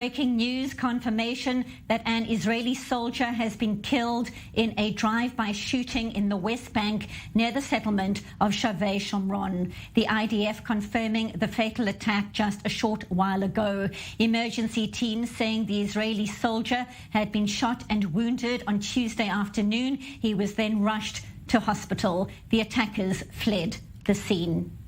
Breaking news, confirmation that an Israeli soldier has been killed in a drive-by shooting in the West Bank near the settlement of Shavei Shomron. The IDF confirming the fatal attack just a short while ago. Emergency teams saying the Israeli soldier had been shot and wounded on Tuesday afternoon. He was then rushed to hospital. The attackers fled the scene.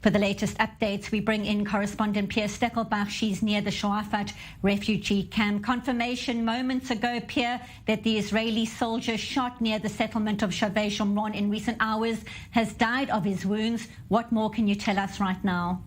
For the latest updates, we bring in correspondent Pia Steckelbach. She's near the Shuafat refugee camp. Confirmation moments ago, Pia, that the Israeli soldier shot near the settlement of Shavei Shomron in recent hours has died of his wounds. What more can you tell us right now?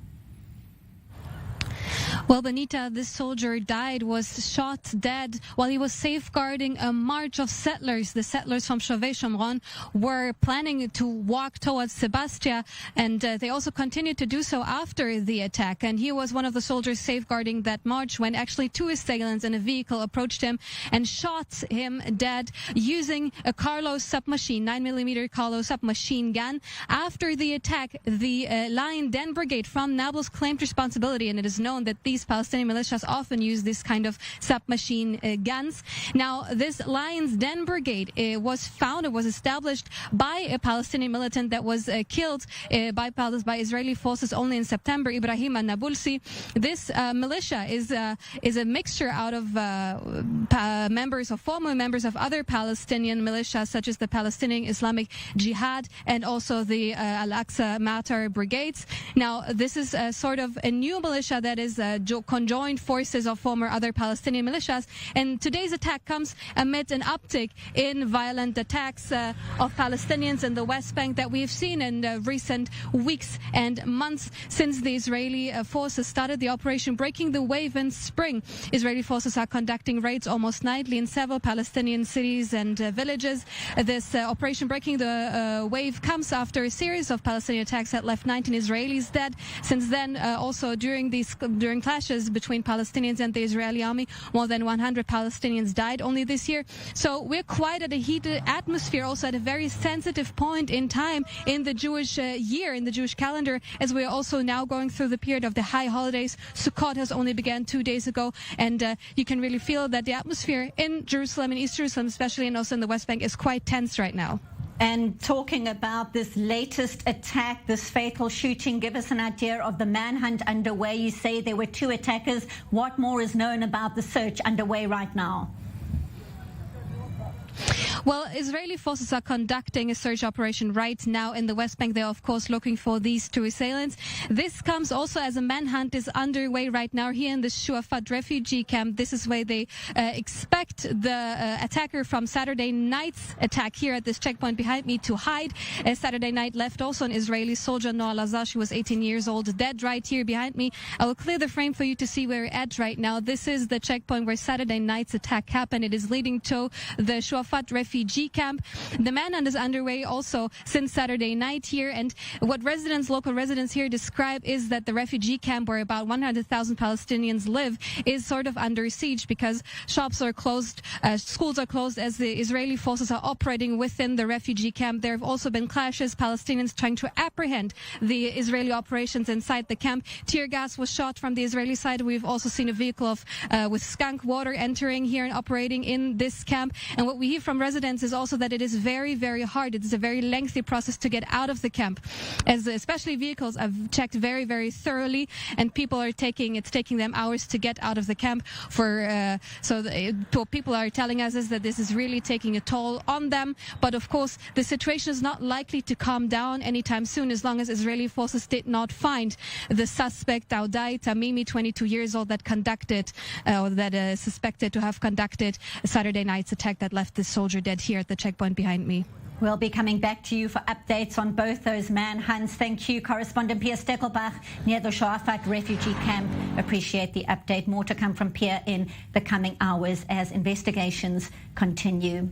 Well, Benita, this soldier was shot dead while he was safeguarding a march of settlers. The settlers from Shavei Shomron were planning to walk towards Sebastia, and they also continued to do so after the attack. And he was one of the soldiers safeguarding that march when actually two assailants in a vehicle approached him and shot him dead using a Carlo submachine, 9mm Carlo submachine gun. After the attack, the Lion Den Brigade from Nablus claimed responsibility, and it is known that these Palestinian militias often use this kind of submachine guns. Now, this Lion's Den Brigade was established by a Palestinian militant that was killed by Israeli forces only in September, Ibrahim Nabulsi. This militia is a mixture out of former members of other Palestinian militias, such as the Palestinian Islamic Jihad and also the Al-Aqsa Matar brigades. Now, this is sort of a new militia that is conjoined forces of former other Palestinian militias, and today's attack comes amid an uptick in violent attacks of Palestinians in the West Bank that we've seen in recent weeks and months since the Israeli forces started the operation Breaking the Wave in spring. Israeli forces are conducting raids almost nightly in several Palestinian cities and villages. This operation Breaking the Wave comes after a series of Palestinian attacks that left 19 Israelis dead. Since then, also during clashes between Palestinians and the Israeli army, more than 100 Palestinians died only this year. So we're quite at a heated atmosphere, also at a very sensitive point in time in the Jewish year, in the Jewish calendar, as we're also now going through the period of the high holidays. Sukkot has only began 2 days ago, and you can really feel that the atmosphere in Jerusalem, in East Jerusalem especially, and also in the West Bank, is quite tense right now. And talking about this latest attack, this fatal shooting, give us an idea of the manhunt underway. You say there were two attackers. What more is known about the search underway right now? Well, Israeli forces are conducting a search operation right now in the West Bank. They're, of course, looking for these two assailants. This comes also as a manhunt is underway right now here in the Shuafat refugee camp. This is where they expect the attacker from Saturday night's attack here at this checkpoint behind me to hide. Saturday night left also an Israeli soldier, Noah Lazar. She was 18 years old, dead right here behind me. I will clear the frame for you to see where we're at right now. This is the checkpoint where Saturday night's attack happened. It is leading to the Shuafat refugee camp. The manhunt is underway also since Saturday night here, and what local residents here describe is that the refugee camp where about 100,000 Palestinians live is sort of under siege because shops are closed, schools are closed as the Israeli forces are operating within the refugee camp. There have also been clashes, Palestinians trying to apprehend the Israeli operations inside the camp. Tear gas was shot from the Israeli side. We've also seen a vehicle with skunk water entering here and operating in this camp. And what we hear from residents is also that it is very, very hard. It is a very lengthy process to get out of the camp, as especially vehicles are checked very, very thoroughly, and it's taking them hours to get out of the camp. What people are telling us is that this is really taking a toll on them. But of course, the situation is not likely to calm down anytime soon, as long as Israeli forces did not find the suspect, Audai Tamimi, 22 years old, that is suspected to have conducted a Saturday night's attack that left this soldier dead here at the checkpoint behind me. We'll be coming back to you for updates on both those manhunts. Thank you, correspondent Pia Steckelbach near the Shuafat refugee camp. Appreciate the update. More to come from Pia in the coming hours as investigations continue.